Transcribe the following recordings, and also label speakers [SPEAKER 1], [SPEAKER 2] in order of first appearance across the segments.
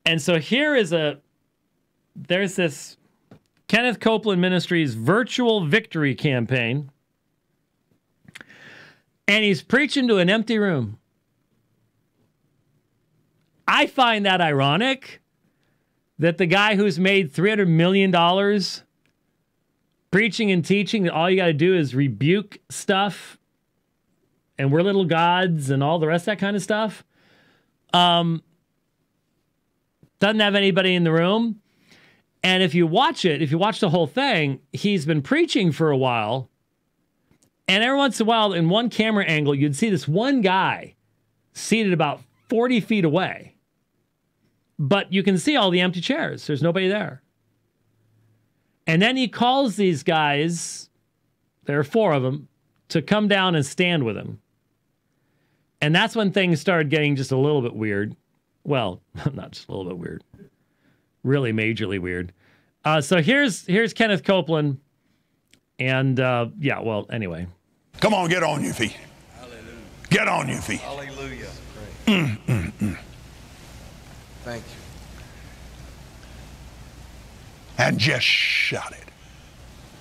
[SPEAKER 1] And so there's this Kenneth Copeland Ministries virtual victory campaign. And he's preaching to an empty room. I find that ironic that the guy who's made $300 million preaching and teaching that all you got to do is rebuke stuff and we're little gods and all the rest of that kind of stuff, doesn't have anybody in the room. And if you watch the whole thing, he's been preaching for a while. And every once in a while, in one camera angle, you'd see this one guy seated about 40 feet away. But you can see all the empty chairs. There's nobody there. And then he calls these guys, there are 4 of them, to come down and stand with him. And that's when things started getting just a little bit weird. Well, not just a little bit weird. Really majorly weird. So here's Kenneth Copeland. And, yeah, well, anyway.
[SPEAKER 2] Come on, get on your feet.
[SPEAKER 3] Hallelujah.
[SPEAKER 2] Get on your feet.
[SPEAKER 3] Hallelujah. Thank you.
[SPEAKER 2] And just shout it.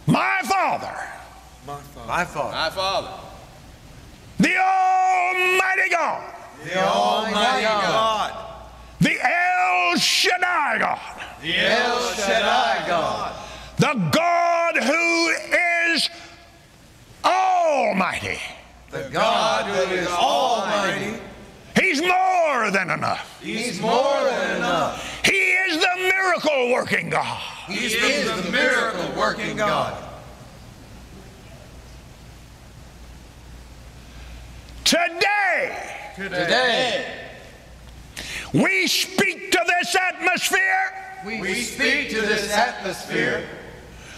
[SPEAKER 2] My Father.
[SPEAKER 3] My Father. My Father.
[SPEAKER 4] My Father.
[SPEAKER 2] The Almighty God.
[SPEAKER 3] The Almighty God.
[SPEAKER 2] The El Shaddai God.
[SPEAKER 3] The El Shaddai God.
[SPEAKER 2] The God who is Almighty.
[SPEAKER 3] The God who is Almighty.
[SPEAKER 2] He's more than enough.
[SPEAKER 3] He's more than enough.
[SPEAKER 2] He is the miracle working God.
[SPEAKER 3] He is the miracle working God.
[SPEAKER 2] Today, we speak to this atmosphere.
[SPEAKER 3] We speak to this atmosphere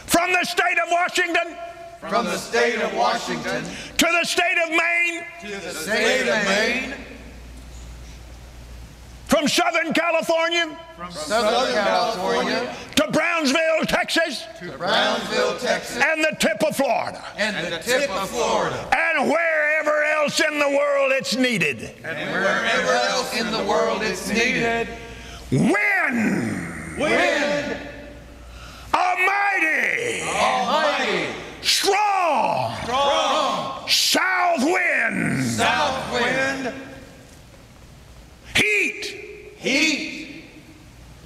[SPEAKER 2] from the state of Washington.
[SPEAKER 3] From the state of Washington.
[SPEAKER 2] To the state of Maine.
[SPEAKER 3] To the state of Maine.
[SPEAKER 2] From Southern California.
[SPEAKER 3] From Southern California.
[SPEAKER 2] To Brownsville, Texas.
[SPEAKER 3] To Brownsville, Texas.
[SPEAKER 2] And the tip of Florida.
[SPEAKER 3] And the tip of Florida.
[SPEAKER 2] And wherever else in the world it's needed.
[SPEAKER 3] And wherever else in the world it's needed.
[SPEAKER 2] When almighty, strong, south wind, heat,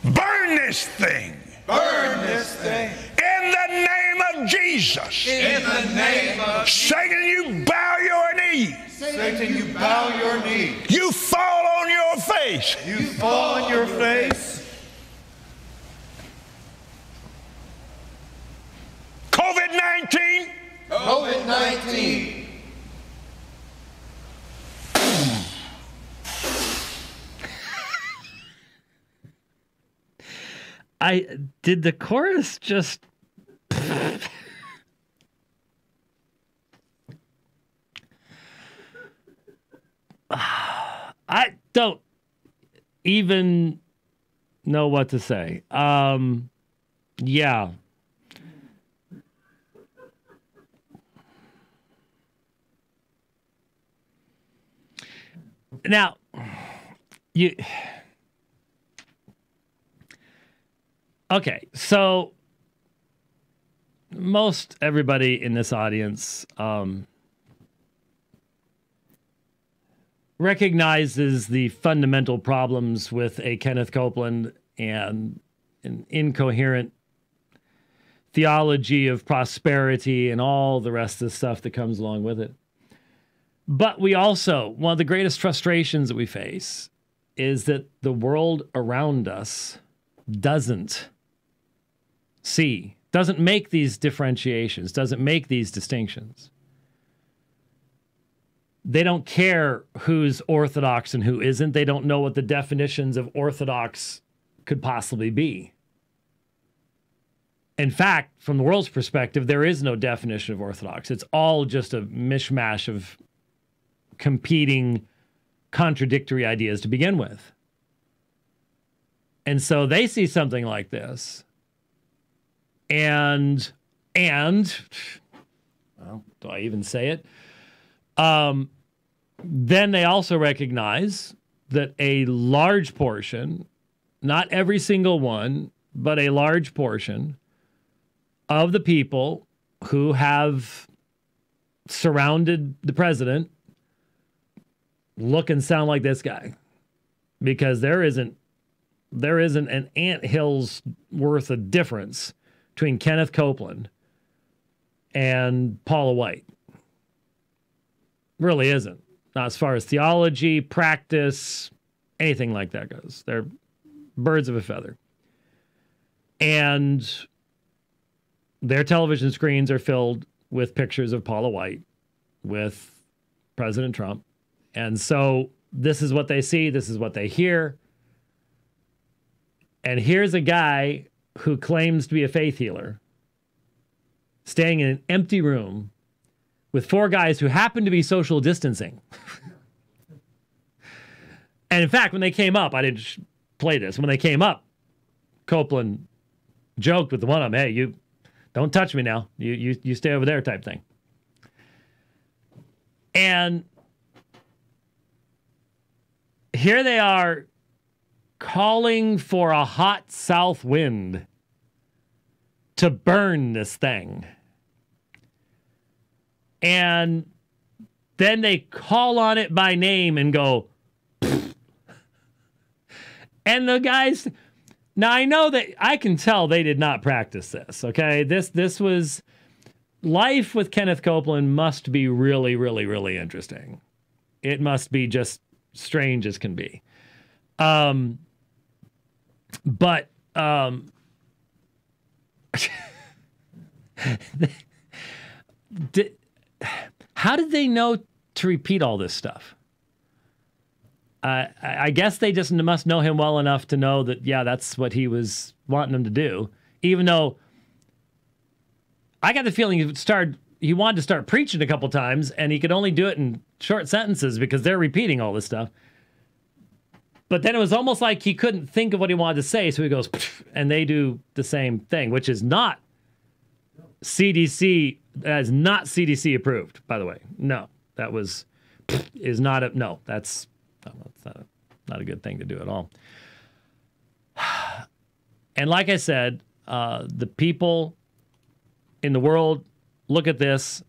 [SPEAKER 2] burn this thing. In the name of Jesus.
[SPEAKER 3] In the name of
[SPEAKER 2] Satan, you bow your knee.
[SPEAKER 3] Satan, you bow your knee.
[SPEAKER 2] You fall on your face.
[SPEAKER 3] You fall on your face.
[SPEAKER 2] COVID-19.
[SPEAKER 3] COVID-19.
[SPEAKER 1] Did the chorus just... I don't even know what to say. Yeah. Now, okay, so most everybody in this audience recognizes the fundamental problems with a Kenneth Copeland and an incoherent theology of prosperity and all the rest of the stuff that comes along with it. But we also, one of the greatest frustrations that we face is that the world around us doesn't see, doesn't make these differentiations, doesn't make these distinctions. They don't care who's Orthodox and who isn't. They don't know what the definitions of Orthodox could possibly be. In fact, from the world's perspective, there is no definition of Orthodox. It's all just a mishmash of competing, contradictory ideas to begin with. And so they see something like this. And well, do I even say it? Then they also recognize that a large portion not every single one, but a large portion of the people who have surrounded the president look and sound like this guy, because there isn't an anthill's worth of difference between Kenneth Copeland and Paula White. Really isn't. Not as far as theology, practice, anything like that goes. They're birds of a feather. And their television screens are filled with pictures of Paula White with President Trump. And so this is what they see. This is what they hear. And here's a guy who claims to be a faith healer staying in an empty room with four guys who happen to be social distancing. And in fact, when they came up, I didn't play this. When they came up, Copeland joked with the one of them, hey, you don't touch me now. You stay over there type thing. And here they are calling for a hot south wind to burn this thing. And then they call on it by name and go, pfft. And the guys, now I know that I can tell they did not practice this, okay? This was, life with Kenneth Copeland must be really, really, really interesting. It must be just strange as can be. But how did they know to repeat all this stuff? I guess they just must know him well enough to know that, yeah, that's what he was wanting them to do. Even though I got the feeling he wanted to start preaching a couple times, and he could only do it in short sentences because they're repeating all this stuff. But then it was almost like he couldn't think of what he wanted to say, so he goes, and they do the same thing, which is not CDC. That is not CDC approved, by the way. No, that is not a, no, that's not a good thing to do at all. And like I said, the people in the world look at this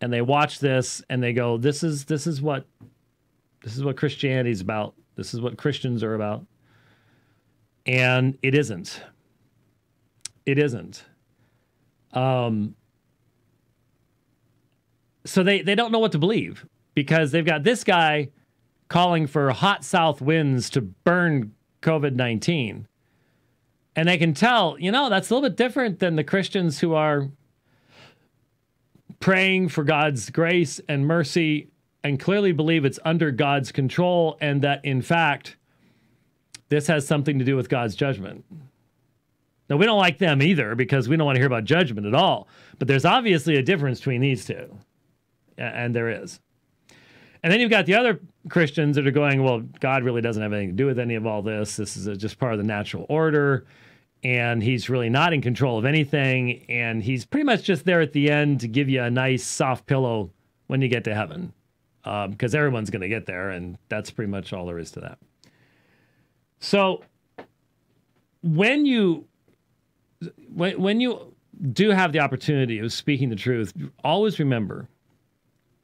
[SPEAKER 1] and they watch this and they go, this is what Christianity's about. This is what Christians are about. And it isn't. It isn't. So they don't know what to believe, because they've got this guy calling for hot south winds to burn COVID-19. And they can tell, that's a little bit different than the Christians who are praying for God's grace and mercy and clearly believe it's under God's control, and that, in fact, this has something to do with God's judgment. Now, we don't like them either, because we don't want to hear about judgment at all. But there's obviously a difference between these two. And there is. And then you've got the other Christians that are going, well, God really doesn't have anything to do with any of all this. This is just part of the natural order. And he's really not in control of anything. And he's pretty much just there at the end to give you a nice soft pillow when you get to heaven. Because everyone's going to get there. And that's pretty much all there is to that. So when you do have the opportunity of speaking the truth, always remember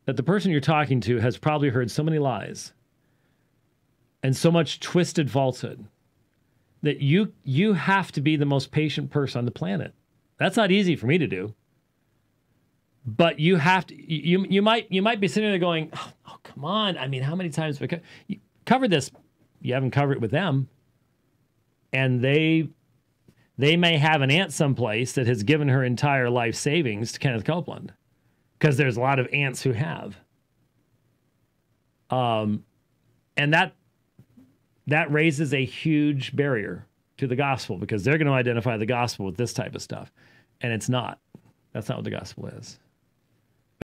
[SPEAKER 1] that the person you're talking to has probably heard so many lies and so much twisted falsehood that you have to be the most patient person on the planet. That's not easy for me to do. But you have to. You might be sitting there going, "Oh, come on! I mean, how many times have you covered this? You haven't covered it with them, and they may have an aunt someplace that has given her entire life savings to Kenneth Copeland, because there's a lot of aunts who have. And that raises a huge barrier to the gospel, because they're going to identify the gospel with this type of stuff, and it's not. That's not what the gospel is.